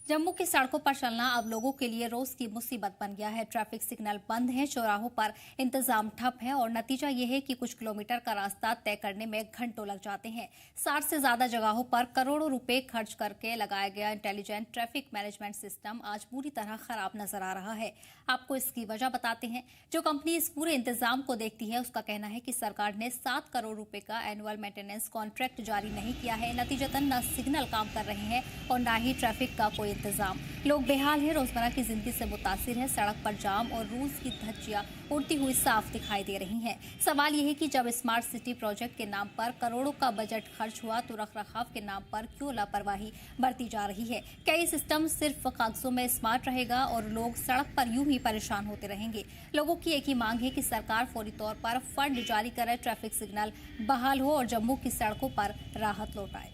जम्मू की सड़कों पर चलना अब लोगों के लिए रोज की मुसीबत बन गया है। ट्रैफिक सिग्नल बंद हैं, चौराहों पर इंतजाम ठप है और नतीजा ये है कि कुछ किलोमीटर का रास्ता तय करने में घंटों लग जाते हैं। 60 से ज्यादा जगहों पर करोड़ों रुपए खर्च करके लगाया गया इंटेलिजेंट ट्रैफिक मैनेजमेंट सिस्टम आज पूरी तरह खराब नजर आ रहा है। आपको इसकी वजह बताते हैं। जो कंपनी इस पूरे इंतजाम को देखती है उसका कहना है कि सरकार ने 7 करोड़ रुपए का एनुअल मेंटेनेंस कॉन्ट्रैक्ट जारी नहीं किया है। नतीजतन न सिग्नल काम कर रहे हैं और न ही ट्रैफिक का कोई इंतजाम। लोग बेहाल हैं, रोजमर्रा की जिंदगी से मुतासिर है। सड़क पर जाम और रूस की धज्जियां उड़ती हुई साफ दिखाई दे रही हैं। सवाल यह है कि जब स्मार्ट सिटी प्रोजेक्ट के नाम पर करोड़ों का बजट खर्च हुआ तो रखरखाव के नाम पर क्यों लापरवाही बरती जा रही है? क्या ये सिस्टम सिर्फ कागजों में स्मार्ट रहेगा और लोग सड़क पर यूं ही परेशान होते रहेंगे? लोगों की एक ही मांग है कि सरकार फौरी तौर पर फंड जारी करे, ट्रैफिक सिग्नल बहाल हो और जम्मू की सड़कों पर राहत लौटाए।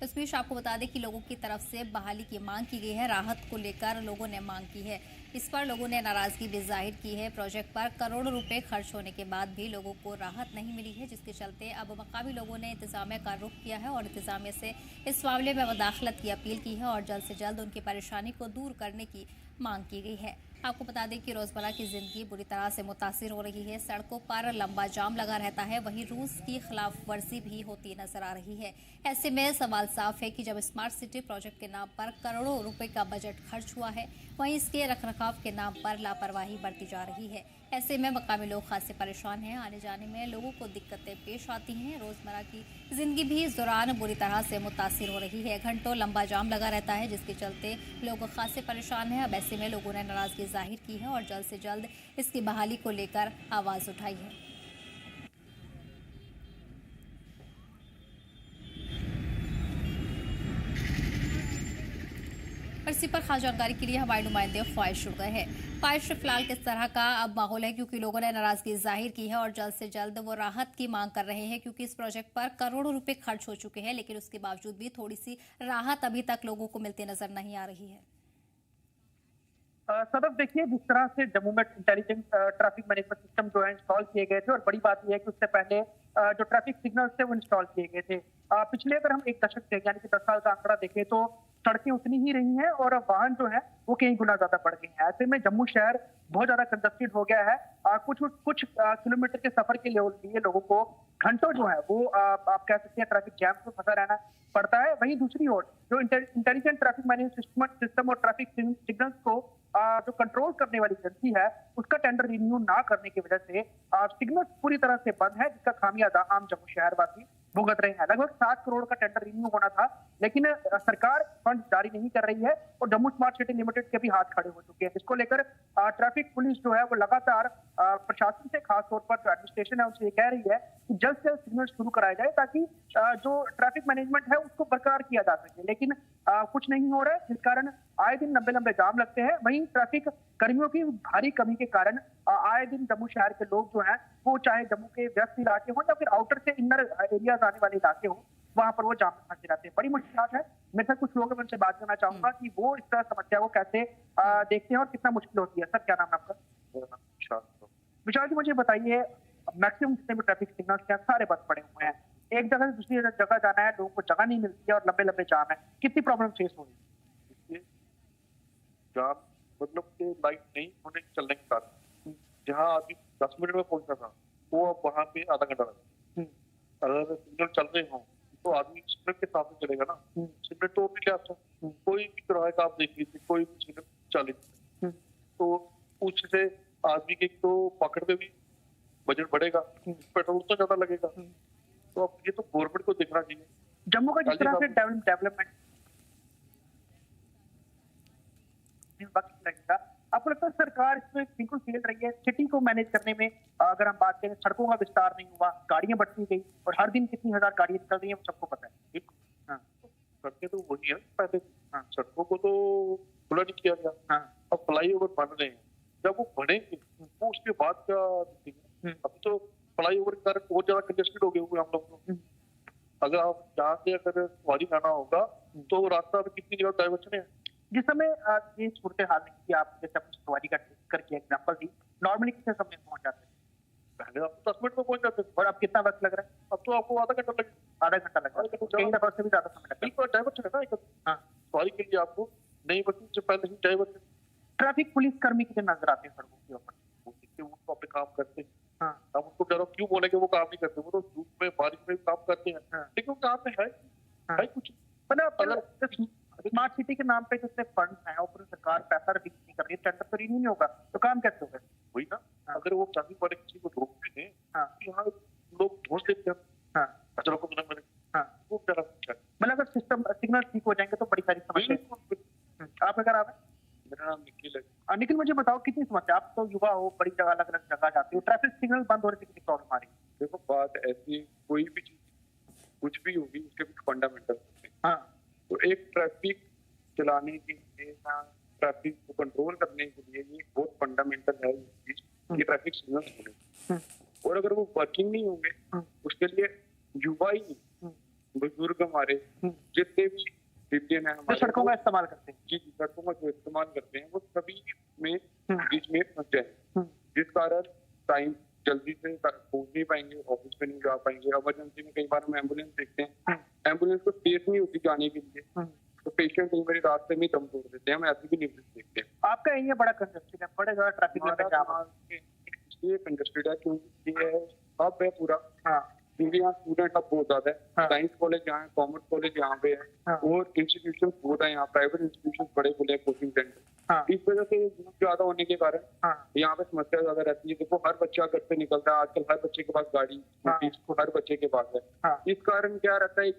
इस बीच आपको बता दें कि लोगों की तरफ से बहाली की मांग की गई है। राहत को लेकर लोगों ने मांग की है। इस पर लोगों ने नाराजगी भी जाहिर की है। प्रोजेक्ट पर करोड़ों रुपए खर्च होने के बाद भी लोगों को राहत नहीं मिली है, जिसके चलते अब मकामी लोगों ने इंतजामिया का रुख किया है और इंतजामिया से इस मामले में मुदाखलत की अपील की है और जल्द से जल्द उनकी परेशानी को दूर करने की मांग की गई है। आपको बता दें कि रोजमर्रा की जिंदगी बुरी तरह से मुतासिर हो रही है। सड़कों पर लंबा जाम लगा रहता है, वहीं रूल्स की खिलाफ वर्जी भी होती नजर आ रही है। ऐसे में सवाल साफ है कि जब स्मार्ट सिटी प्रोजेक्ट के नाम पर करोड़ों रुपए का बजट खर्च हुआ है, वहीं इसके रखरखाव के नाम पर लापरवाही बरती जा रही है। ऐसे में मकामी लोग खासे परेशान हैं। आने जाने में लोगों को दिक्कतें पेश आती हैं। रोजमर्रा की जिंदगी भी इस दौरान बुरी तरह से मुतासिर हो रही है। घंटों लंबा जाम लगा रहता है, जिसके चलते लोग खासे परेशान हैं। अब ऐसे में लोगों ने नाराजगी जाहिर की है और जल्द से जल्द इसकी बहाली को लेकर आवाज उठाई है। और इसी पर खास जानकारी के लिए हमारे नुमाइंदे ख्वाहिश जुड़ गए हैं। ख्वाहिश, फिलहाल किस तरह का अब माहौल है, क्योंकि लोगों ने नाराजगी जाहिर की है और जल्द से जल्द वो राहत की मांग कर रहे हैं, क्योंकि इस प्रोजेक्ट पर करोड़ों रुपए खर्च हो चुके हैं, लेकिन उसके बावजूद भी थोड़ी सी राहत अभी तक लोगों को मिलती नजर नहीं आ रही है। सदफ, देखिए, जिस तरह से जम्मू में इंटेलिजेंट ट्रैफिक मैनेजमेंट सिस्टम जो है इंस्टॉल किए गए थे, और बड़ी बात यह है कि उससे पहले जो ट्रैफिक सिग्नल्स थे वो इंस्टॉल किए गए थे। पिछले अगर हम एक दशक से यानी कि 10 साल का आंकड़ा देखें तो सड़कें उतनी ही रही हैं और वाहन जो है वो कई गुना ज्यादा बढ़ गए हैं। ऐसे में जम्मू शहर बहुत ज्यादा कंजस्टेड हो गया है। कुछ कुछ किलोमीटर के सफर के लिए लोगों को घंटों जो है वो आप कह सकते हैं ट्रैफिक जैम में फंसा रहना पड़ता है। वहीं दूसरी ओर जो इंटेलिजेंट ट्रैफिक मैनेजमेंट सिस्टम और ट्रैफिक सिग्नल्स को जो कंट्रोल करने वाली एजेंसी है उसका टेंडर रिन्यू ना करने की वजह से सिग्नल पूरी तरह से बंद है, जिसका खामियाजा आम जम्मू शहरवासी भुगत रहे हैं। लगभग 7 करोड़ का टेंडर रिन्यू होना था, लेकिन सरकार फंड जारी नहीं कर रही है और जम्मू स्मार्ट सिटी लिमिटेड के भी हाथ खड़े हो चुके हैं। इसको लेकर ट्रैफिक पुलिस जो है वो लगातार प्रशासन से, खासतौर पर जो एडमिनिस्ट्रेशन है उनसे ये कह रही है कि जल्द से जल्द सिग्नल शुरू कराया जाए ताकि जो ट्रैफिक मैनेजमेंट है उसको बरकरार किया जा सके। लेकिन कुछ नहीं हो रहा है, जिस कारण आए दिन लंबे लंबे जाम लगते हैं। वहीं ट्रैफिक कर्मियों की भारी कमी के कारण आए दिन जम्मू शहर के लोग जो हैं वो चाहे जम्मू के व्यस्त इलाके हों या फिर आउटर से इनर एरियाज आने वाले इलाके हों, वहां पर वो जाम में फंसे रहते हैं। बड़ी मुश्किल है। मेरे साथ कुछ लोग हैं, उनसे बात करना चाहूंगा कि वो इस तरह समस्या को कैसे देखते हैं और कितना मुश्किल होती है। सर, क्या नाम है आपका? विशाल जी, मुझे बताइए, मैक्सिमम जितने भी ट्रैफिक सिग्नल्स हैं सारे बंद पड़े हुए हैं। एक जगह से दूसरी जगह जाना है, लोगों को जगह नहीं मिलती है और लंबे लंबे जाम है। कितनी प्रॉब्लम फेस हो रही है? जाम मतलब कि लाइट नहीं होने चलने के कारण जहाँ आदमी 10 मिनट में पहुंचना था वो अब वहां पे आधा घंटा लगा। अगर सिग्नल चल रहे हो तो आदमी सिग्नल के साथ में चलेगा ना, सिग्नल तो भी क्या कोई भी तरह का आप देख लीजिए, कोई भी सिग्नल चले तो उससे आदमी के तो पकड़ पे भी बजट बढ़ेगा, पेट्रोल तो ज्यादा लगेगा। तो अब ये तो गवर्नमेंट को देखना चाहिए। जम्मू का जिस तरह से डेवलपमेंट वक्त लगेगा, आपको लगता है सरकार इसमें बिल्कुल फेल रही है सिटी को मैनेज करने में? अगर हम बात करें, सड़कों का विस्तार नहीं हुआ, गाड़ियां बढ़ती गई और हर दिन कितनी हजार गाड़ियां निकल रही है वो सबको पता है। हाँ, सड़कें तो वही है पहले। हाँ, सड़कों को तो खुला नहीं किया गया। हाँ, अब फ्लाईओवर बन रहे हैं, जब वो बनेंगे वो उसके बाद क्या दिखेगा। अभी तो फ्लाईओवर के कारण बहुत ज्यादा कंजेस्टेड हो गए हुए हम लोग। अगर आप जहाँ से अगर सवारी लाना होगा तो रास्ता में कितनी जगह डाइवर्जन है। जिस समय ये सूरत हाल नहीं थी, आप जैसे अपनी सवारी का करके एग्जाम्पल दी, नॉर्मली कितने समय पहुंच जाते हैं? पहले आप 10 मिनट में पहुंच जाते थे, और अब कितना वक्त लग रहा है? अब तो आपको आधा घंटा लगेगा। आधा घंटा लग रहा है, कई दफा उससे भी ज्यादा समय लगता है। बिल्कुल डाइवर्शन है ना एक हाँ। सवारी के लिए आपको नई बसें से पहले ही डाइवर्शन ट्रैफिक पुलिस कर्मी कितने नजर आते हैं सड़कों के ऊपर? वो तो अपने काम करते हैं। हाँ। अब उनको डरो क्यों बोलेंगे वो काम नहीं करते, वो तो धूप में बारिश में भी काम करते हैं, हाँ। लेकिन काम में है हाँ। है कुछ मतलब अगर स्मार्ट सिटी के नाम पे जितने फंड हैं ऊपर सरकार पैसा रिलीज नहीं कर रही है, टेंडर तो नहीं होगा, तो काम कैसे होगा? वही ना, हाँ। अगर वो ट्रैफिक वाले किसी को रोक भी दें, हाँ। यहाँ लोग ढूंढ लेते हैं हाँ। कचरों को मिले मिले, हाँ। वो क्या है। मतलब अगर सिस्टम सिग्नल ठीक हो जाएंगे तो बड़ी सारी समस्या। आप अगर आप मेरा नाम निखिल है। निखिल, मुझे बताओ कितनी समस्या, आप तो युवा हो, बड़ी जगह अलग अलग जगह जाते हो, ट्रैफिक सिग्नल बंद होने से कितनी प्रॉब्लम आ रही है? देखो बात ऐसी, कोई भी चीज कुछ भी होगी उसके कुछ फंडामेंटल होते हैं। हाँ। तो एक ट्रैफिक चलाने के लिए, ट्रैफिक को कंट्रोल करने के लिए ये बहुत फंडामेंटल है ये ट्रैफिक सिग्नल होने, और अगर वो वर्किंग नहीं होंगे उसके लिए युवा ही नहीं, बुजुर्ग हमारे जितने भी सिटीजन है हमारे, सड़कों का इस्तेमाल करते हैं, जी सड़कों का जो इस्तेमाल करते हैं वो सभी में बीच में फंस जाए, जिस कारण टाइम जल्दी से पहुंच नहीं पाएंगे, ऑफिस पे नहीं जा पाएंगे। इमरजेंसी में कई बार हम एम्बुलेंस देखते हैं, एम्बुलेंस को स्पेस नहीं होती जाने के लिए, तो पेशेंट कई बार रास्ते में दम तोड़ देते हैं, हम ऐसे भी न्यूज़ देखते हैं। आपका एरिया बड़ा कंजस्टेड है, बड़े ज्यादा ट्रैफिक में जाम इसलिए कंजस्टेड है क्योंकि ये हब है पूरा, हाँ। क्योंकि यहाँ स्टूडेंट अब बहुत ज्यादा है, हाँ। साइंस कॉलेज यहाँ है, कॉमर्स कॉलेज यहाँ पे है, हाँ। और इंस्टीट्यूशन बहुत है यहाँ, प्राइवेट इंस्टीट्यूशन बड़े खुले हैं, कोचिंग सेंटर। हाँ। इस वजह से ग्रुप ज्यादा होने के कारण हाँ। यहाँ पे समस्या ज्यादा रहती है। देखो हर बच्चा घर से निकलता है आजकल, हर बच्चे के पास गाड़ी, हाँ। हर बच्चे के पास है। हाँ। इस कारण क्या रहता है,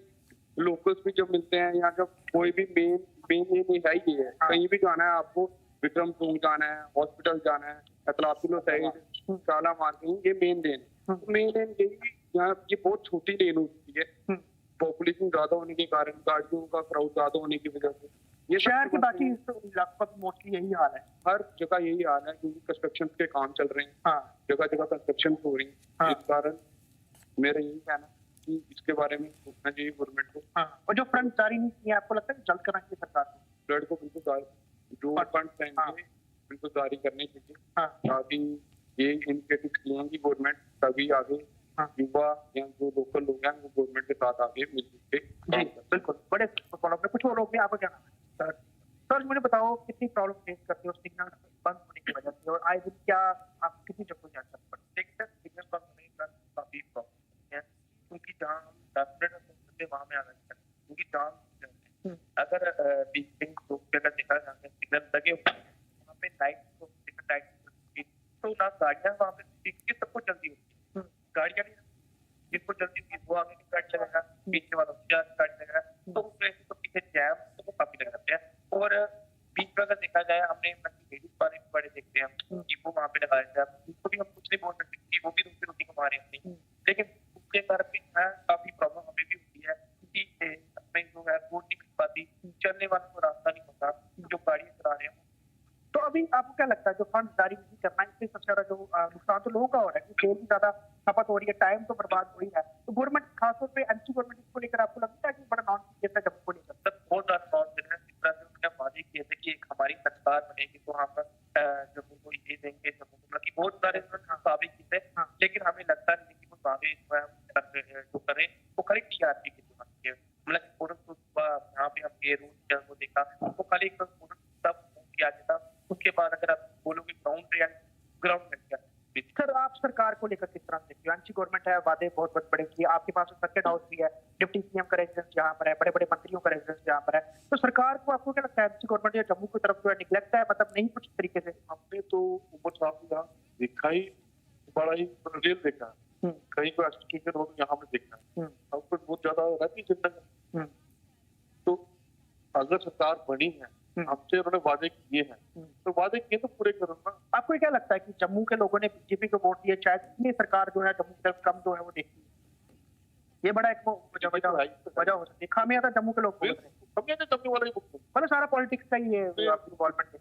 लोकल्स भी जब मिलते हैं यहाँ, जब कोई भी मेन ये है ही है, हाँ। कहीं भी जाना है आपको, विक्रम टूंग जाना है, हॉस्पिटल जाना है, अतलापिलो साइड, काला मार्केट, ये मेन लेन, मेन लेन यही यहाँ ये बहुत छोटी लेन होती है, पॉपुलेशन ज्यादा होने के कारण, गाड़ियों का क्राउड ज्यादा होने की वजह से। ये शहर के बाकी लगभग मोस्टली यही हाल है, हर जगह यही हाल है, क्योंकि कंस्ट्रक्शन के काम चल रहे हैं, हाँ। जगह जगह कंस्ट्रक्शन हो रही है, हाँ। इस कारण मेरा यही कहना कि इसके बारे में सोचना चाहिए गवर्नमेंट को। हाँ। और जो फंड जारी नहीं किया, आपको लगता है जल्द करना चाहिए सरकार को? फ्लड को बिल्कुल जो फंड हाँ। बिल्कुल जारी करने चाहिए, हाँ। ताकि ये इनिशिएटिव लेंगी गवर्नमेंट, तभी आगे हाँ। युवा या जो लोकल लोग हैं वो गवर्नमेंट के साथ आगे मिलजुल के जी बिल्कुल, बड़े प्रॉब्लम है। कुछ और लोग भी, आपको क्या नाम है? सर मुझे बताओ कितनी प्रॉब्लम फेस करते हो सिग्नल बंद होने की वजह से, और आए दिन क्या आप कितनी जगह जा सकते हैं? सिग्नल बंद होने का काफी प्रॉब्लम है, क्योंकि जहाँ हम 10 मिनट में वहाँ में आना चाहिए, क्योंकि जाम अगर अगर देखा जाए सिग्नल लगे वहाँ पे लाइट तो ना गाड़ियाँ वहाँ पे सबको जल्दी होती है, गाड़ियाँ नहीं जिसको जल्दी वो आगे की गाड़ी चलेगा, पीछे वाला गाड़ी लगेगा, तो उसमें तो पीछे जैम तो वो काफी लग जाते हैं। और बीच में अगर देखा जाए, हमने लेडीज वाले भी बड़े देखते हैं कि वो वहाँ पे लगाए जाए, उसको भी हम कुछ नहीं बोल सकते कि वो भी रोटी रोटी कमा रहे हैं, लेकिन उसके कारण भी काफी प्रॉब्लम हमें भी होती है कि अपने जो है रोड नहीं मिल पाती, चलने वालों को रास्ता नहीं होता, जो गाड़ी चला रहे हैं। तो अभी आपको क्या लगता है जो फंड जारी नहीं करना, इससे सबसे ज्यादा जो नुकसान तो लोगों का हो रहा है, तेल भी ज्यादा खपत हो रही है, टाइम तो बर्बाद हो रही है, तो गवर्नमेंट खासतौर पे एंटी गवर्नमेंट इसको लेकर आपको लगता है कि बड़ा नॉन सीरियस है जम्मू को लेकर? सर बहुत ज्यादा नॉन सीरियस, जिस तरह से उन्होंने वादे किए थे कि एक हमारी सरकार बनेगी तो वहाँ पर जम्मू को ये देंगे, जम्मू को मतलब बहुत सारे दावे किए थे, लेकिन हमें लगता नहीं कि वो दावे जो करें वो खाली टीआरपी के लिए, मतलब यहाँ पे हम रोड को देखा वो खाली सब किया जाता, उसके बाद अगर आप बोलोगे ग्राउंड सर आप सरकार को लेकर किस तरह से देखते हो? एंटी गवर्नमेंट है, वादे बहुत बड़े किए, आपके पास सर्किट हाउस भी है, डिप्टी सीएम का रेजिडेंस यहाँ पर है, बड़े बड़े मंत्रियों का रेजिडेंस यहाँ पर है, तो सरकार को आपको क्या लगता है एंटी गवर्नमेंट या जम्मू की तरफ जो है निगलेक्ट है, मतलब नहीं कुछ तरीके से? हमने तो ऊपर साहब देखा ही बड़ा ही रियल देखा, कहीं कोई एजुकेशन हो यहाँ पे देखा है, अब कुछ बहुत ज्यादा रहती चिंता। तो अगर सरकार बनी है, हमसे उन्होंने वादे किए हैं, तो वादे किए तो पूरे करो ना। आपको क्या लगता है कि जम्मू के लोगों ने बीजेपी को वोट दिया, शायद इसलिए सरकार जो है जम्मू की तरफ कम जो है वो देखती है? ये बड़ा एक वजह हो सकती है, खामियाजा जम्मू के लोग मतलब सारा पॉलिटिक्स का ही है इन्वॉल्वमेंट।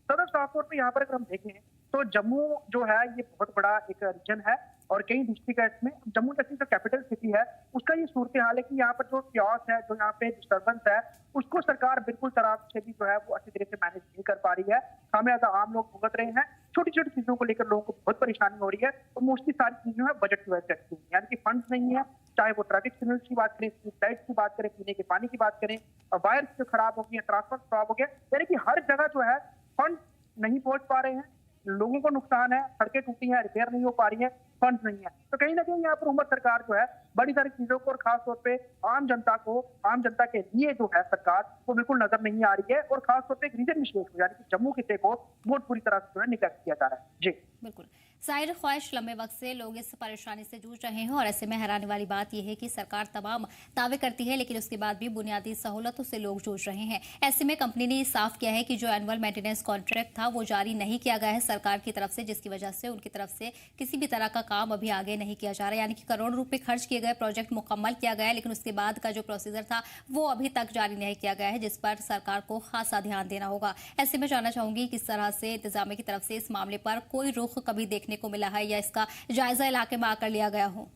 सदर साफ तौर पर यहाँ पर अगर हम देखें तो जम्मू जो है ये बहुत बड़ा एक रीजन है और कई डिस्ट्रिक्ट है इसमें। जम्मू जैसी जो कैपिटल सिटी है उसका ये सूरत हाल है कि यहाँ पर जो क्योस है, जो यहाँ पे डिस्टर्बेंस है, उसको सरकार बिल्कुल तरह से भी जो है वो अच्छी तरह से मैनेज नहीं कर पा रही है। खामियाजा आम लोग भुगत रहे हैं। छोटी छोटी चीजों को लेकर लोगों को बहुत परेशानी हो रही है और मोस्टली सारी चीजें है बजट की वजह से, यानी कि फंड्स नहीं है। चाहे वो ट्रैफिक सिग्नल की बात करें, स्ट्रीट लाइट की बात करें, पीने के पानी की बात करें, वायर जो खराब हो गई है, ट्रांसफर खराब हो गया, यानी कि हर जगह जो है फंड नहीं पहुंच पा रहे हैं। लोगों को नुकसान है, सड़कें टूटी हैं, रिपेयर नहीं हो पा रही है, फंड नहीं है। तो कहीं ना कहीं यहाँ पर उम्र सरकार जो है बड़ी सारी चीजों को और खासतौर पे आम जनता के लिए जो है सरकार वो बिल्कुल नजर नहीं आ रही है और खासतौर पे एक रीजन विशेष को यानी कि जम्मू खिते को बहुत बुरी तरह से जो है निगलेक्ट किया जा रहा है। जी बिल्कुल, जाहिर ख्वाहिश लंबे वक्त से लोग इस परेशानी से जूझ रहे हैं और ऐसे में हैरानी वाली बात यह है कि सरकार तमाम दावे करती है लेकिन उसके बाद भी बुनियादी सहूलतों से लोग जूझ रहे हैं। ऐसे में कंपनी ने साफ किया है कि जो एनुअल मेंटेनेंस कॉन्ट्रैक्ट था वो जारी नहीं किया गया है सरकार की तरफ से, जिसकी वजह से उनकी तरफ से किसी भी तरह का काम अभी आगे नहीं किया जा रहा है। यानी कि करोड़ों रुपए खर्च किए गए, प्रोजेक्ट मुकम्मल किया गया लेकिन उसके बाद का जो प्रोसीजर था वो अभी तक जारी नहीं किया गया है, जिस पर सरकार को खासा ध्यान देना होगा। ऐसे में जानना चाहूंगी किस तरह से इंतजामिया की तरफ से इस मामले पर कोई रुख कभी देखने को मिला है या इसका जायजा इलाके में आकर लिया गया हो?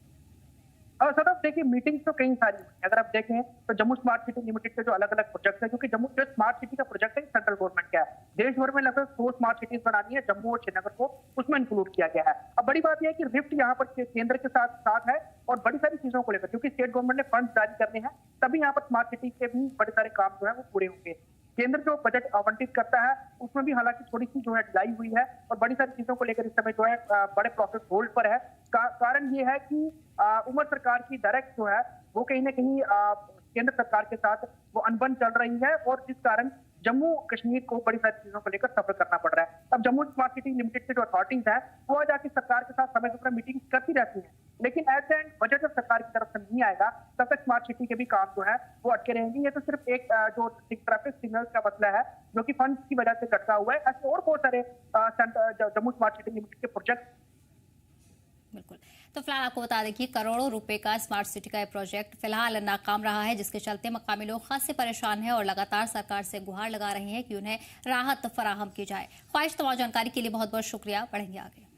सर देखिए मीटिंग्स तो कई सारी हुई। अगर आप देखें तो जम्मू स्मार्ट सिटी लिमिटेड के जो अलग अलग प्रोजेक्ट है, क्योंकि जम्मू जो स्मार्ट सिटी का प्रोजेक्ट है सेंट्रल गवर्नमेंट का है, देश भर में लगभग 100 स्मार्ट सिटीज बनानी है, जम्मू और श्रीनगर को उसमें इंक्लूड किया गया है। अब बड़ी बात यह है कि रिफ्ट यहाँ पर केंद्र के साथ है और बड़ी सारी चीजों को लेकर, क्योंकि स्टेट गवर्नमेंट ने फंड जारी करने हैं तभी यहाँ पर स्मार्ट सिटी के भी बड़े सारे काम जो है वो पूरे होंगे। केंद्र जो बजट आवंटित करता है उसमें भी हालांकि थोड़ी सी जो है ढिलाई हुई है और बड़ी सारी चीजों को लेकर इस समय जो है बड़े प्रोसेस होल्ड पर है। कारण ये है कि उमर सरकार की डायरेक्ट जो है वो कहीं ना कहीं केंद्र सरकार के साथ वो अनबन चल रही है और जिस कारण जम्मू कश्मीर को बड़ी सारी चीजों को लेकर सफर करना पड़ रहा है। अब जम्मू स्मार्ट सिटी लिमिटेड के जो अथॉरिटीज है वो जाके सरकार के साथ समय समय मीटिंग करती रहती है, लेकिन एट द एंड बजट जब सरकार की तरफ से नहीं आएगा तब तक स्मार्ट सिटी के भी काम जो है वो अटके रहेंगे। ये तो सिर्फ एक जो ट्रैफिक सिग्नल का मसला है जो कि फंड की वजह से कटका हुआ है। ऐसे और बहुत सारे जम्मू स्मार्ट सिटी लिमिटेड के प्रोजेक्ट। बिल्कुल, तो फिलहाल आपको बता दें कि करोड़ों रुपए का स्मार्ट सिटी का प्रोजेक्ट फिलहाल नाकाम रहा है, जिसके चलते मकामी लोग खासे परेशान हैं और लगातार सरकार से गुहार लगा रहे हैं कि उन्हें राहत फराहम की जाए। ख्वाहिश तमाम जानकारी के लिए बहुत बहुत शुक्रिया। बढ़ेंगे आगे।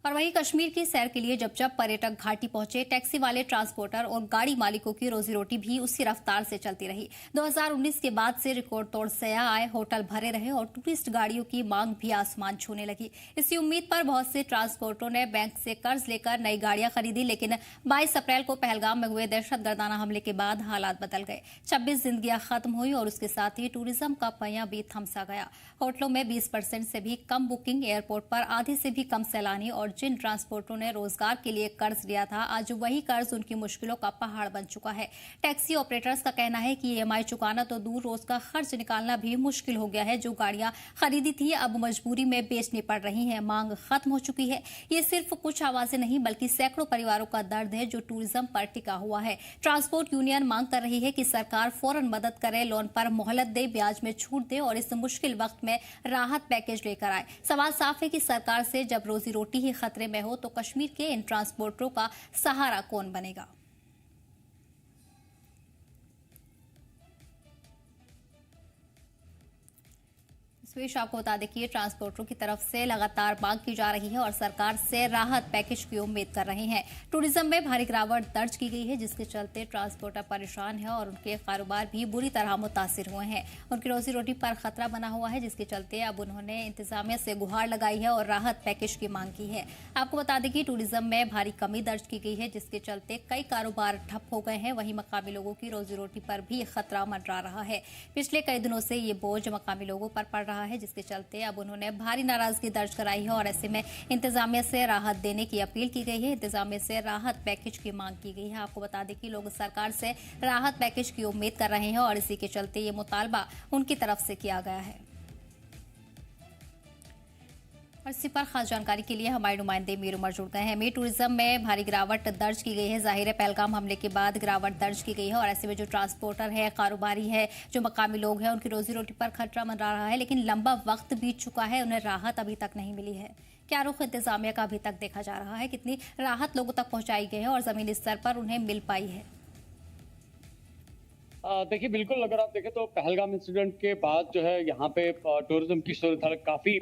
और वहीं कश्मीर की सैर के लिए जब जब पर्यटक घाटी पहुंचे, टैक्सी वाले, ट्रांसपोर्टर और गाड़ी मालिकों की रोजी रोटी भी उसी रफ्तार से चलती रही। 2019 के बाद से रिकॉर्ड तोड़ सयाह आए, होटल भरे रहे और टूरिस्ट गाड़ियों की मांग भी आसमान छूने लगी। इसी उम्मीद पर बहुत से ट्रांसपोर्टरों ने बैंक से कर्ज लेकर नई गाड़ियां खरीदी, लेकिन 22 अप्रैल को पहलगाम में हुए दहशतगर्दाना हमले के बाद हालात बदल गए। 26 जिंदगियां खत्म हुई और उसके साथ ही टूरिज्म का पहिया भी थमसा गया। होटलों में 20% से भी कम बुकिंग, एयरपोर्ट पर आधे से भी कम सैलानी और जिन ट्रांसपोर्टरों ने रोजगार के लिए कर्ज लिया था, आज वही कर्ज उनकी मुश्किलों का पहाड़ बन चुका है। टैक्सी ऑपरेटर्स का कहना है कि ईएमआई चुकाना तो दूर, रोज का खर्च निकालना भी मुश्किल हो गया है। जो गाड़ियां खरीदी थी अब मजबूरी में बेचनी पड़ रही हैं, मांग खत्म हो चुकी है। ये सिर्फ कुछ आवाजें नहीं बल्कि सैकड़ों परिवारों का दर्द है जो टूरिज्म पर टिका हुआ है। ट्रांसपोर्ट यूनियन मांग कर रही है कि सरकार फौरन मदद करे, लोन पर मोहलत दे, ब्याज में छूट दे और इस मुश्किल वक्त में राहत पैकेज लेकर आए। सवाल साफ है कि सरकार से जब रोजी रोटी ही खतरे में हो तो कश्मीर के इन ट्रांसपोर्टरों का सहारा कौन बनेगा? इस बीच आपको बता दें कि ट्रांसपोर्टरों की तरफ से लगातार मांग की जा रही है और सरकार से राहत पैकेज की उम्मीद कर रहे हैं। टूरिज्म में भारी गिरावट दर्ज की गई है, जिसके चलते ट्रांसपोर्टर परेशान है और उनके कारोबार भी बुरी तरह मुतासिर हुए हैं। उनकी रोजी रोटी पर खतरा बना हुआ है, जिसके चलते अब उन्होंने इंतजामिया से गुहार लगाई है और राहत पैकेज की मांग की है। आपको बता दें कि टूरिज्म में भारी कमी दर्ज की गई है, जिसके चलते कई कारोबार ठप हो गए हैं। वहीं मकामी लोगों की रोजी रोटी पर भी खतरा मंडरा रहा है। पिछले कई दिनों से ये बोझ मकामी लोगों पर पड़ रहा है, जिसके चलते अब उन्होंने भारी नाराजगी दर्ज कराई है और ऐसे में इंतजामिया से राहत देने की अपील की गई है। इंतजामिया से राहत पैकेज की मांग की गई है। आपको बता दें कि लोग सरकार से राहत पैकेज की उम्मीद कर रहे हैं और इसी के चलते ये मुतालबा उनकी तरफ से किया गया है। और इसी पर खास जानकारी के लिए हमारे नुमाइंदे मीर उमर जुड़ गए हैं। मीर, टूरिज्म में भारी गिरावट दर्ज की गई है, जाहिर है पहलगाम हमले के बाद गिरावट दर्ज की गई है और ऐसे में जो ट्रांसपोर्टर है, कारोबारी है, जो मकामी लोग हैं, उनकी रोजी रोटी पर खतरा मंडरा रहा है। लेकिन लंबा वक्त बीत चुका है, उन्हें राहत अभी तक नहीं मिली है। क्या रुख इंतजामिया का अभी तक देखा जा रहा है? कितनी राहत लोगों तक पहुंचाई गई है और जमीनी स्तर पर उन्हें मिल पाई है? देखिए, बिल्कुल अगर आप देखें तो पहलगाम इंसिडेंट के बाद जो है यहाँ पे टूरिज्म की सूरत हालत काफी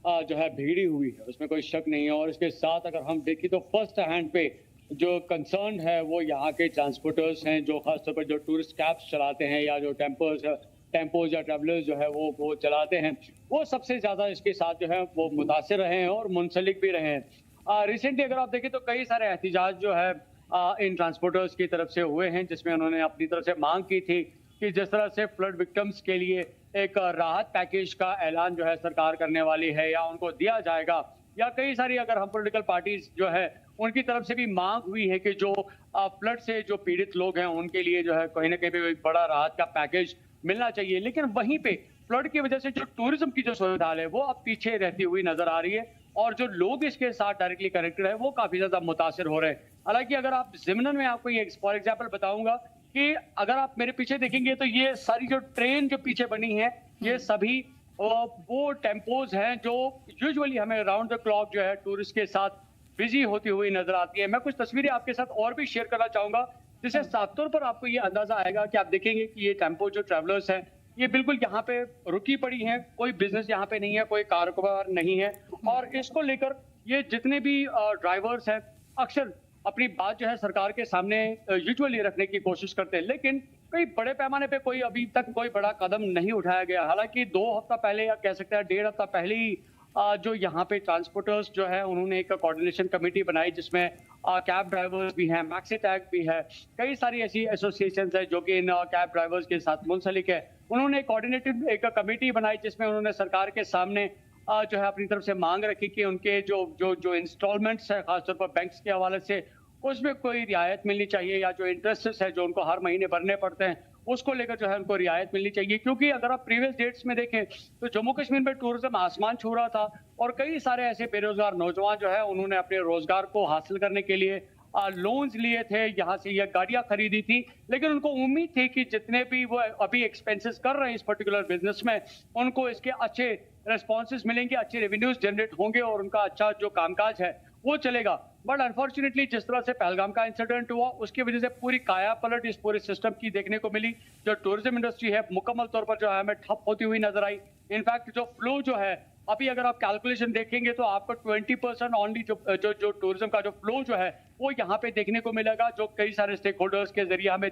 जो है भिड़ी हुई है, उसमें कोई शक नहीं है। और इसके साथ अगर हम देखें तो फर्स्ट हैंड पे जो कंसर्न है वो यहाँ के ट्रांसपोर्टर्स हैं, जो खासतौर पर जो टूरिस्ट कैब्स चलाते हैं या जो टेम्पोज या ट्रेवलर्स जो है वो चलाते हैं, वो सबसे ज्यादा इसके साथ जो है वो मुतासिर रहे हैं और मुंसलिक भी रहे हैं। रिसेंटली अगर आप देखें तो कई सारे एहतिजाज जो है इन ट्रांसपोर्टर्स की तरफ से हुए हैं, जिसमें उन्होंने अपनी तरफ से मांग की थी कि जिस तरह से फ्लड विक्टिम्स के लिए एक राहत पैकेज का ऐलान जो है सरकार करने वाली है या उनको दिया जाएगा, या कई सारी अगर हम पॉलिटिकल पार्टीज जो है उनकी तरफ से भी मांग हुई है कि जो फ्लड से जो पीड़ित लोग हैं उनके लिए जो है कहीं ना कहीं भी एक बड़ा राहत का पैकेज मिलना चाहिए। लेकिन वहीं पे फ्लड की वजह से जो टूरिज्म की जो सुविधा है वो अब पीछे रहती हुई नजर आ रही है और जो लोग इसके साथ डायरेक्टली कनेक्टेड है वो काफी ज्यादा मुतासिर हो रहे हैं। हालांकि अगर आप जिमनन में आपको ये फॉर एग्जाम्पल बताऊंगा कि अगर आप मेरे पीछे देखेंगे तो ये सारी जो ट्रेन जो पीछे बनी है ये सभी वो टेम्पोज हैं जो यूजुअली हमें राउंड द क्लॉक जो है टूरिस्ट के साथ बिजी होती हुई नजर आती है। मैं कुछ तस्वीरें आपके साथ और भी शेयर करना चाहूंगा जिससे साफ तौर पर आपको ये अंदाजा आएगा कि आप देखेंगे कि ये टेम्पो जो ट्रैवलर्स हैं ये बिल्कुल यहाँ पे रुकी पड़ी हैं, कोई बिजनेस यहाँ पे नहीं है, कोई कारोबार नहीं है। और इसको लेकर ये जितने भी ड्राइवर्स हैं अक्सर अपनी बात जो है सरकार के सामने यूजुअली रखने की कोशिश करते हैं, लेकिन कई बड़े पैमाने पे कोई अभी तक कोई बड़ा कदम नहीं उठाया गया। हालांकि 2 हफ्ता पहले या कह सकते हैं 1.5 हफ्ता पहले ही जो यहाँ पे ट्रांसपोर्टर्स जो है उन्होंने एक कोऑर्डिनेशन कमेटी बनाई जिसमें कैब ड्राइवर्स भी हैं, मैक्सी टैग भी है, कई सारी ऐसी एसोसिएशंस है जो कि इन कैब ड्राइवर्स के साथ मुंसलिक है। उन्होंने कोऑर्डिनेटिव एक कमेटी बनाई जिसमें उन्होंने सरकार के सामने जो है अपनी तरफ से मांग रखी कि उनके जो इंस्टॉलमेंट्स है खासतौर पर बैंक्स के हवाले से उसमें कोई रियायत मिलनी चाहिए, या जो इंटरेस्ट है जो उनको हर महीने भरने पड़ते हैं उसको लेकर जो है उनको रियायत मिलनी चाहिए। क्योंकि अगर आप प्रीवियस डेट्स में देखें तो जम्मू कश्मीर में टूरिज्म आसमान छू रहा था और कई सारे ऐसे बेरोजगार नौजवान जो है उन्होंने अपने रोजगार को हासिल करने के लिए लोन्स लिए थे, यहाँ से ये गाड़ियां खरीदी थी, लेकिन उनको उम्मीद थी कि जितने भी वो अभी एक्सपेंसेस कर रहे हैं इस पर्टिकुलर बिजनेस में उनको इसके अच्छे रेस्पॉन्सेज मिलेंगे, अच्छे रेवेन्यूज जनरेट होंगे और उनका अच्छा जो कामकाज है वो चलेगा। बट अनफॉर्चुनेटली जिस तरह से पहलगाम का इंसिडेंट हुआ उसकी वजह से पूरी काया पलट इस पूरे सिस्टम की देखने को मिली। जो टूरिज्म इंडस्ट्री है मुकम्मल तौर पर जो है हमें ठप होती हुई नजर आई। इनफैक्ट जो फ्लो जो है अभी अगर आप कैलकुलेशन देखेंगे तो आपको 20% ओनली जो टूरिज्म का जो फ्लो जो है वो यहाँ पे देखने को मिलेगा, जो कई सारे स्टेक होल्डर्स के जरिए हमें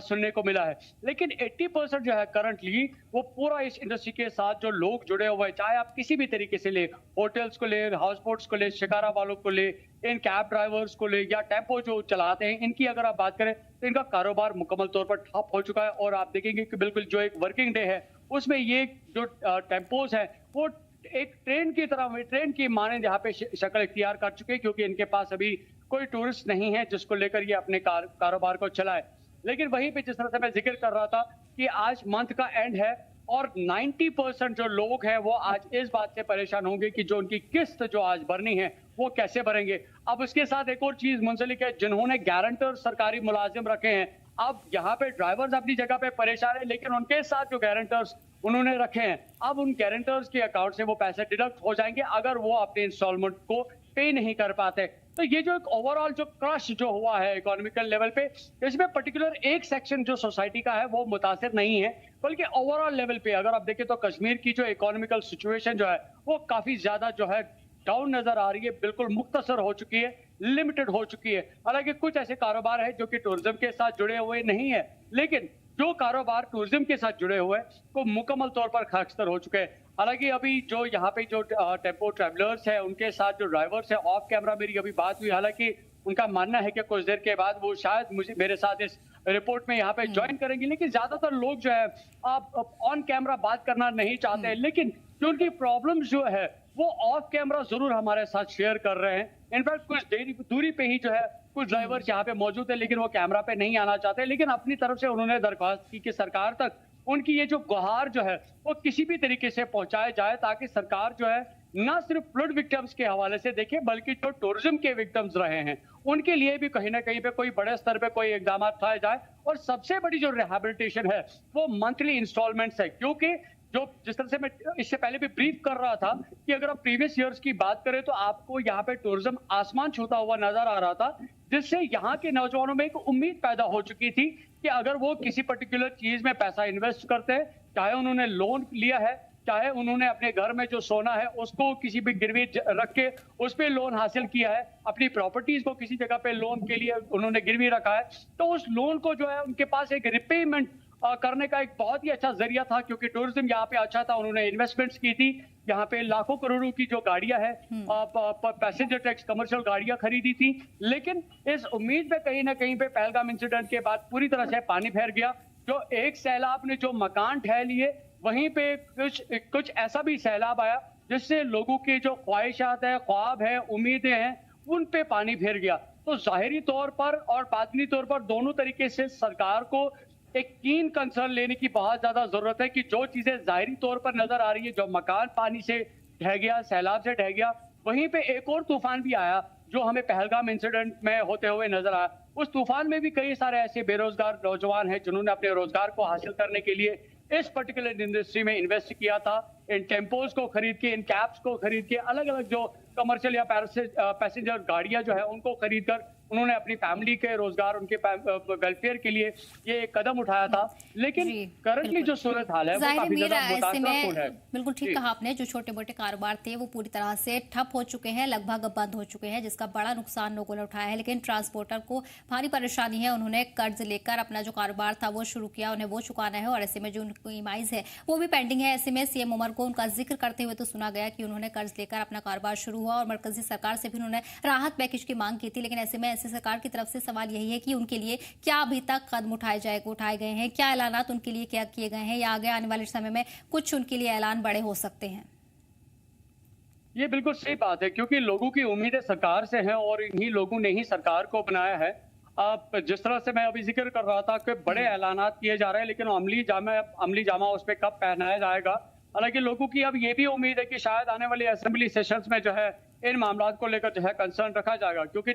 सुनने को मिला है। लेकिन 80% जो है करंटली वो पूरा इस इंडस्ट्री के साथ जो लोग जुड़े हुए हैं, चाहे आप किसी भी तरीके से ले, होटल्स को ले, हाउस बोट्स को ले, शिकारा वालों को ले, इन कैब ड्राइवर्स को ले या टेम्पो जो चलाते हैं, इनकी अगर आप बात करें तो इनका कारोबार मुकम्मल तौर पर ठप हो चुका है। और आप देखेंगे कि बिल्कुल जो एक वर्किंग डे है उसमें ये जो टेम्पोज है वो एक ट्रेन की तरह, ट्रेन की माने यहाँ पे शक्ल इख्तियार कर चुके हैं, क्योंकि इनके पास अभी कोई टूरिस्ट नहीं है जिसको लेकर ये अपने कारोबार को चलाए। लेकिन वहीं पे जिस तरह से मैं जिक्र कर रहा था कि आज मंथ का एंड है और 90% जो लोग हैं वो आज इस बात से परेशान होंगे कि जो उनकी किस्त जो आज भरनी है वो कैसे भरेंगे। अब उसके साथ एक और चीज मुंसलिक है, जिन्होंने गारंटर सरकारी मुलाजिम रखे हैं, अब यहाँ पे ड्राइवर्स अपनी जगह पे परेशान है, लेकिन उनके साथ जो गारंटर्स उन्होंने रखे हैं अब उन गारंटर्स के अकाउंट से वो पैसे डिडक्ट हो जाएंगे अगर वो अपने इंस्टॉलमेंट को पे नहीं कर पाते। तो ये जो एक ओवरऑल जो क्रश जो हुआ है इकोनॉमिकल लेवल पे, इसमें पर्टिकुलर एक सेक्शन जो सोसाइटी का है वो मुतासिर नहीं है, बल्कि ओवरऑल लेवल पे अगर आप देखें तो कश्मीर की जो इकोनॉमिकल सिचुएशन जो है वो काफी ज्यादा जो है डाउन नजर आ रही है, बिल्कुल मुख्तसर हो चुकी है, लिमिटेड हो चुकी है। हालांकि कुछ ऐसे कारोबार है जो कि टूरिज्म के साथ जुड़े हुए नहीं है, लेकिन जो कारोबार टूरिज्म के साथ जुड़े हुए वो मुकम्मल तौर पर खाकस्तर हो चुके हैं। हालांकि अभी जो यहाँ पे जो टेम्पो ट्रैवलर्स है उनके साथ जो ड्राइवर्स है ऑफ कैमरा मेरी अभी बात हुई, हालांकि उनका मानना है कि कुछ देर के बाद वो शायद मेरे साथ इस रिपोर्ट में यहाँ पे ज्वाइन करेंगे, लेकिन ज्यादातर लोग जो है आप ऑन कैमरा बात करना नहीं चाहते हैं, लेकिन जो उनकी प्रॉब्लम्स जो है वो ऑफ कैमरा जरूर हमारे साथ शेयर कर रहे हैं। इनफैक्ट कुछ दूरी पे ही जो है कुछ ड्राइवर्स यहाँ पे मौजूद है, लेकिन वो कैमरा पे नहीं आना चाहते, लेकिन अपनी तरफ से उन्होंने दरख्वास्त की कि सरकार तक उनकी ये जो गुहार जो है वो किसी भी तरीके से पहुंचाया जाए, ताकि सरकार जो है न सिर्फ फ्लड विक्टिम्स के हवाले से देखे बल्कि जो टूरिज्म के विक्टिम्स रहे हैं उनके लिए भी कहीं ना कहीं पे कोई बड़े स्तर पे कोई इकदाम उठाए जाए। और सबसे बड़ी जो रिहैबिलिटेशन है वो मंथली इंस्टॉलमेंट्स है, क्योंकि जो जिस तरह से मैं इससे पहले भी ब्रीफ कर रहा था कि अगर आप प्रीवियस ईयर्स की बात करें तो आपको यहाँ पे टूरिज्म आसमान छूता हुआ नजर आ रहा था, जिससे यहाँ के नौजवानों में एक उम्मीद पैदा हो चुकी थी कि अगर वो किसी पर्टिकुलर चीज में पैसा इन्वेस्ट करते हैं, चाहे उन्होंने लोन लिया है, चाहे उन्होंने अपने घर में जो सोना है उसको किसी भी गिरवी रख के उस पे लोन हासिल किया है, अपनी प्रॉपर्टीज को किसी जगह पे लोन के लिए उन्होंने गिरवी रखा है, तो उस लोन को जो है उनके पास एक रिपेमेंट करने का एक बहुत ही अच्छा जरिया था, क्योंकि टूरिज्म यहाँ पे अच्छा था, उन्होंने इन्वेस्टमेंट्स की थी, यहाँ पे लाखों करोड़ों की जो गाड़ियां हैं पैसेंजर टैक्स कमर्शियल गाड़ियां खरीदी थी। लेकिन इस उम्मीद में कहीं ना कहीं पे पहलगाम इंसिडेंट के बाद पूरी तरह से पानी फेर गया। जो एक सैलाब ने जो मकान ढह लिए, वहीं पे कुछ ऐसा भी सैलाब आया जिससे लोगों की जो ख्वाहिशात है, ख्वाब है, उम्मीदें हैं, उन पे पानी फेर गया। तो जाहिरी तौर पर और बातनी तौर पर दोनों तरीके से सरकार को एक कीन कंसर्न लेने की बहुत ज्यादा जरूरत है कि जो चीजें जाहिरी तौर पर नजर आ रही है, जो मकान पानी से ढह गया, सैलाब से ढह गया, वहीं पे एक और तूफान भी आया जो हमें पहलगाम इंसिडेंट में होते हुए नजर आया। उस तूफान में भी कई सारे ऐसे बेरोजगार नौजवान हैं जिन्होंने अपने रोजगार को हासिल करने के लिए इस पर्टिकुलर इंडस्ट्री में इन्वेस्ट किया था। इन टेम्पोज को खरीद के, इन कैब्स को खरीद के, अलग अलग जो कमर्शियल या पैसेंजर गाड़ियां जो है उनको खरीद कर उन्होंने अपनी फैमिली के रोजगार, उनके वेलफेयर के लिए ये एक कदम उठाया था। लेकिन करंटली जो सूरत हाल है वो काफी ज्यादा मुतासरकुन है। बिल्कुल ठीक कहा आपने। जो छोटे मोटे कारोबार थे वो पूरी तरह से ठप हो चुके हैं, लगभग बंद हो चुके हैं, जिसका बड़ा नुकसान लोगों ने उठाया है। लेकिन ट्रांसपोर्टर को भारी परेशानी है, उन्होंने कर्ज लेकर अपना जो कारोबार था वो शुरू किया, उन्हें वो चुकाना है और ऐसे में जो उनकी ईएमआईज है वो भी पेंडिंग है। ऐसे में सीएम उमर को उनका जिक्र करते हुए तो सुना गया कि उन्होंने कर्ज लेकर अपना कारोबार शुरू हुआ और मरकजी सरकार से भी उन्होंने राहत पैकेज की मांग की थी। लेकिन ऐसे में ऐसी सरकार की तरफ से सवाल यही है कि उनके लिए क्या अभी तक कदम उठाए गए हैं, क्या ऐलानात उनके लिए क्या किए गए हैं, या आगे आने वाले समय में कुछ उनके लिए ऐलान बड़े हो सकते हैं? ये बिल्कुल सही बात है, क्योंकि लोगों की उम्मीदें सरकार से हैं और इन्हीं लोगों ने ही सरकार को बनाया है। जिस तरह से मैं अभी जिक्र कर रहा था कि बड़े ऐलानात किए जा रहे हैं, लेकिन अमली जामा उस पर कब पहनाया जाएगा। हालांकि लोगों की अब ये भी उम्मीद है कि शायद आने वाले असेंबली सेशंस में जो है इन मामलों को लेकर जो है कंसर्न रखा जाएगा, क्योंकि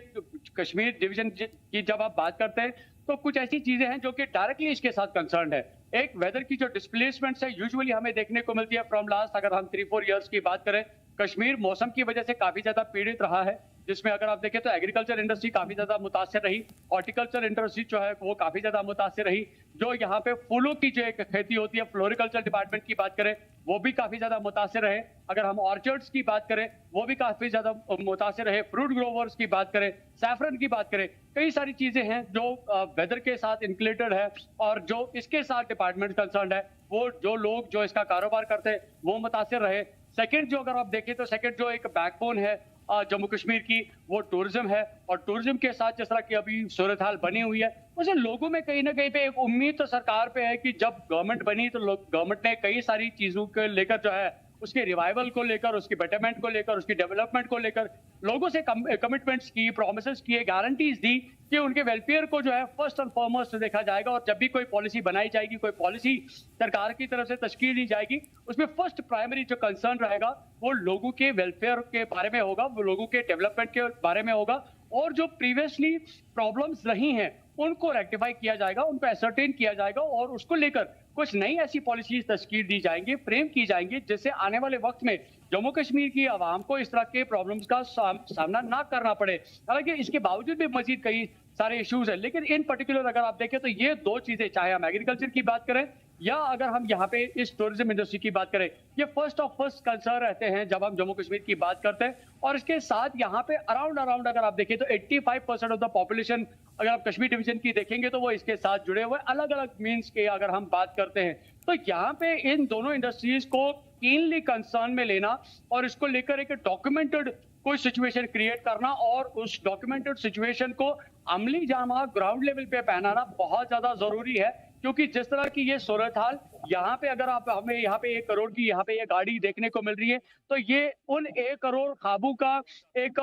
कश्मीर डिवीजन की जब आप बात करते हैं तो कुछ ऐसी चीजें हैं जो कि डायरेक्टली इसके साथ कंसर्न है। एक वेदर की जो डिस्प्लेसमेंट है यूजुअली हमें देखने को मिलती है फ्रॉम लास्ट, अगर हम 3-4 ईयर्स की बात करें, कश्मीर मौसम की वजह से काफी ज्यादा पीड़ित रहा है, जिसमें अगर आप देखें तो एग्रीकल्चर इंडस्ट्री काफी ज्यादा मुतासिर रही, हॉर्टिकल्चर इंडस्ट्री जो है वो काफी ज्यादा मुतासिर रही। जो यहाँ पे फूलों की जो एक खेती होती है, फ्लोरिकल्चर डिपार्टमेंट की बात करें वो भी काफी ज्यादा मुतासिर रहे। अगर हम ऑर्चर्ड्स की बात करें वो भी काफी ज्यादा मुतासिर रहे। फ्रूट ग्रोवर्स की बात करें, सैफरन की बात करें, कई सारी चीजें हैं जो वेदर के साथ इंक्लेटेड है और जो इसके साथ डिपार्टमेंट कंसर्न है, वो जो लोग जो इसका कारोबार करते हैं वो मुतासिर रहे। सेकंड जो अगर आप देखें तो सेकंड जो एक बैकबोन है जम्मू कश्मीर की, वो टूरिज्म है। और टूरिज्म के साथ जिस तरह की अभी सूरत हाल बनी हुई है, उसे लोगों में कहीं ना कहीं पे एक उम्मीद तो सरकार पे है कि जब गवर्नमेंट बनी तो गवर्नमेंट ने कई सारी चीजों को लेकर जो है उसके रिवाइवल को लेकर, उसके बेटरमेंट को लेकर, उसकी डेवलपमेंट को लेकर लोगों से कमिटमेंट्स की, प्रोमिसेस किए, गारंटीज दी कि उनके वेलफेयर को जो है फर्स्ट एंड फॉरमोस्ट देखा जाएगा। और जब भी कोई पॉलिसी बनाई जाएगी, कोई पॉलिसी सरकार की तरफ से तश्कील दी जाएगी, उसमें फर्स्ट प्राइमरी जो कंसर्न रहेगा वो लोगों के वेलफेयर के बारे में होगा, वो लोगों के डेवलपमेंट के बारे में होगा, और जो प्रीवियसली प्रॉब्लम्स रही हैं उनको रेक्टिफाई किया जाएगा, उनको एसर्टेन किया जाएगा और उसको लेकर कुछ नई ऐसी पॉलिसीज तश्कील दी जाएंगी, फ्रेम की जाएंगी, जिससे आने वाले वक्त में जम्मू कश्मीर की आवाम को इस तरह के प्रॉब्लम्स का सामना ना करना पड़े। हालांकि इसके बावजूद भी मजीद कई सारे इश्यूज हैं, लेकिन इन पर्टिकुलर अगर आप देखें तो ये दो चीजें, चाहे हम एग्रीकल्चर की बात करें या अगर हम यहाँ पे इस टूरिज्म इंडस्ट्री की बात करें, ये फर्स्ट कंसर्न रहते हैं जब हम जम्मू कश्मीर की बात करते हैं। और इसके साथ यहाँ पे अराउंड अगर आप देखें तो 85% ऑफ द पॉपुलेशन अगर आप कश्मीर डिवीजन की देखेंगे तो वो इसके साथ जुड़े हुए अलग अलग मीन्स के अगर हम बात करते हैं, तो यहाँ पे इन दोनों इंडस्ट्रीज को कीनली कंसर्न में लेना और इसको लेकर एक डॉक्यूमेंटेड कोई सिचुएशन क्रिएट करना और उस डॉक्यूमेंटेड सिचुएशन को अमली जामा ग्राउंड लेवल पे पहनाना बहुत ज्यादा जरूरी है। क्योंकि जिस तरह की ये सूरत हाल यहाँ पे, अगर आप हमें यहाँ पे 1 करोड़ की यहाँ पे ये गाड़ी देखने को मिल रही है, तो ये उन 1 करोड़ ख्वाबों का एक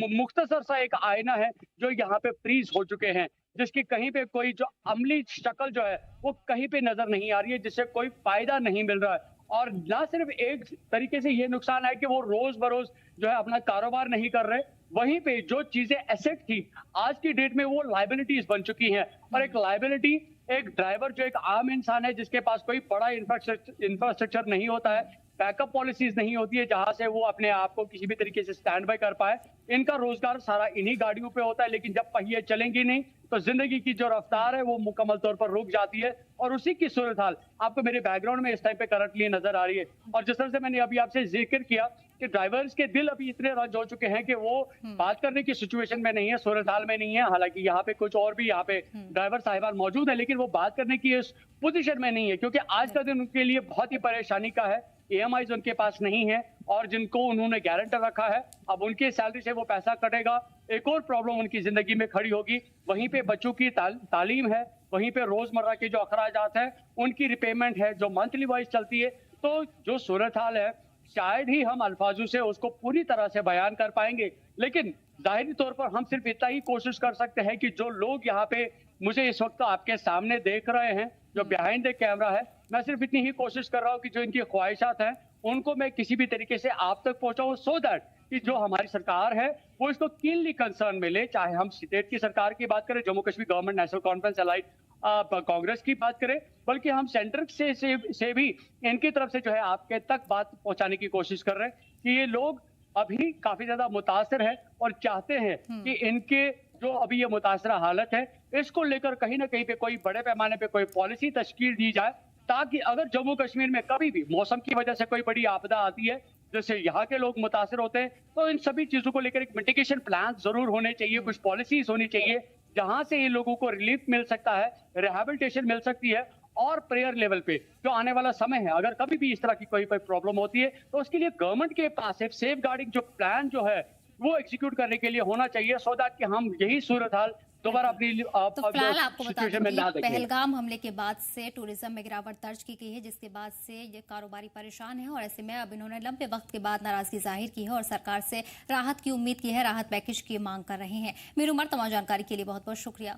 मुख्तसर सा एक आईना है जो यहाँ पे फ्रीज हो चुके हैं, जिसकी कहीं पे कोई जो अमली शक्ल जो है वो कहीं पे नजर नहीं आ रही है, जिससे कोई फायदा नहीं मिल रहा है। और ना सिर्फ एक तरीके से ये नुकसान है कि वो रोज बरोज जो है अपना कारोबार नहीं कर रहे, वहीं पे जो चीजें एसेट थी आज की डेट में वो लायबिलिटीज बन चुकी हैं। और एक लायबिलिटी, एक ड्राइवर जो एक आम इंसान है जिसके पास कोई बड़ा इंफ्रास्ट्रक्चर नहीं होता है, बैकअप पॉलिसीज नहीं होती है जहां से वो अपने आप को किसी भी तरीके से स्टैंड बाय कर पाए, इनका रोजगार सारा इन्हीं गाड़ियों पे होता है। लेकिन जब पहिए चलेंगी नहीं तो जिंदगी की जो रफ्तार है वो मुकम्मल तौर पर रुक जाती है और उसी की सूरत हाल आपको मेरे बैकग्राउंड में इस टाइम पे करंटली नजर आ रही है। और जिस तरह से मैंने अभी आपसे जिक्र किया कि ड्राइवर्स के दिल अभी इतने रंज हो चुके हैं कि वो बात करने की सिचुएशन में नहीं है, सूरत हाल में नहीं है। हालांकि यहाँ पे कुछ और भी यहाँ पे ड्राइवर साहिबान मौजूद है, लेकिन वो बात करने की इस पोजीशन में नहीं है, क्योंकि आज का दिन उनके लिए बहुत ही परेशानी का है। EMIs उनके पास नहीं है और जिनको उन्होंने गारंटर रखा है, अब उनके सैलरी से वो पैसा कटेगा। एक और प्रॉब्लम उनकी जिंदगी में खड़ी होगी, वहीं पे बच्चों की तालीम है, वहीं पे रोजमर्रा के जो अखराजात हैं उनकी रिपेमेंट है जो मंथली वाइज चलती है। तो जो सूरत हाल है शायद ही हम अल्फाजों से उसको पूरी तरह से बयान कर पाएंगे, लेकिन जाहिरी तौर पर हम सिर्फ इतना ही कोशिश कर सकते हैं कि जो लोग यहाँ पे मुझे इस वक्त आपके सामने देख रहे हैं, जो बिहाइंड द कैमरा है, मैं सिर्फ इतनी ही कोशिश कर रहा हूँ कि जो इनकी ख्वाहिशात हैं उनको मैं किसी भी तरीके से आप तक पहुंचाऊं, सो दैट कि जो हमारी सरकार है वो इसको कीनली कंसर्न में ले। चाहे हम स्टेट की सरकार की बात करें, Jammu Kashmir government national conference allied Congress की बात करें, बल्कि हम सेंटर से भी इनकी तरफ से जो है आपके तक बात पहुंचाने की कोशिश कर रहे हैं कि ये लोग अभी काफी ज्यादा मुतासर है और चाहते हैं कि इनके जो अभी ये मुतासरा हालत है इसको लेकर कहीं ना कहीं पे कोई बड़े पैमाने पे कोई पॉलिसी तश्कील दी जाए, ताकि अगर जम्मू कश्मीर में कभी भी मौसम की वजह से कोई बड़ी आपदा आती है जैसे यहाँ के लोग मुतासर होते हैं, तो इन सभी चीजों को लेकर एक मिटिगेशन प्लान जरूर होने चाहिए, कुछ पॉलिसीज होनी चाहिए जहां से ये लोगों को रिलीफ मिल सकता है, रिहैबिलिटेशन मिल सकती है। और प्रेयर लेवल पे जो आने वाला समय है, अगर कभी भी इस तरह की कोई प्रॉब्लम होती है तो उसके लिए गवर्नमेंट के पास एक सेफ गार्डिंग जो प्लान जो है वो एग्जीक्यूट करने के लिए होना चाहिए, सो दैट कि हम यही सूरत हाल दोबारा अपनी तो फिलहाल आपको बता दूं में ना कि देखें। पहलगाम हमले के बाद से टूरिज्म में गिरावट दर्ज की गई है, जिसके बाद से ये कारोबारी परेशान है और ऐसे में अब इन्होंने लंबे वक्त के बाद नाराजगी जाहिर की है और सरकार से राहत की उम्मीद की है, राहत पैकेज की मांग कर रहे हैं। मीर उमर, तमाम जानकारी के लिए बहुत बहुत शुक्रिया।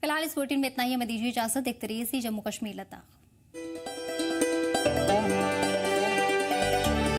फिलहाल इस बुलेटिन में इतना ही, हमें दीजिए इजाजत। देखते रहिए जम्मू कश्मीर लद्दाख।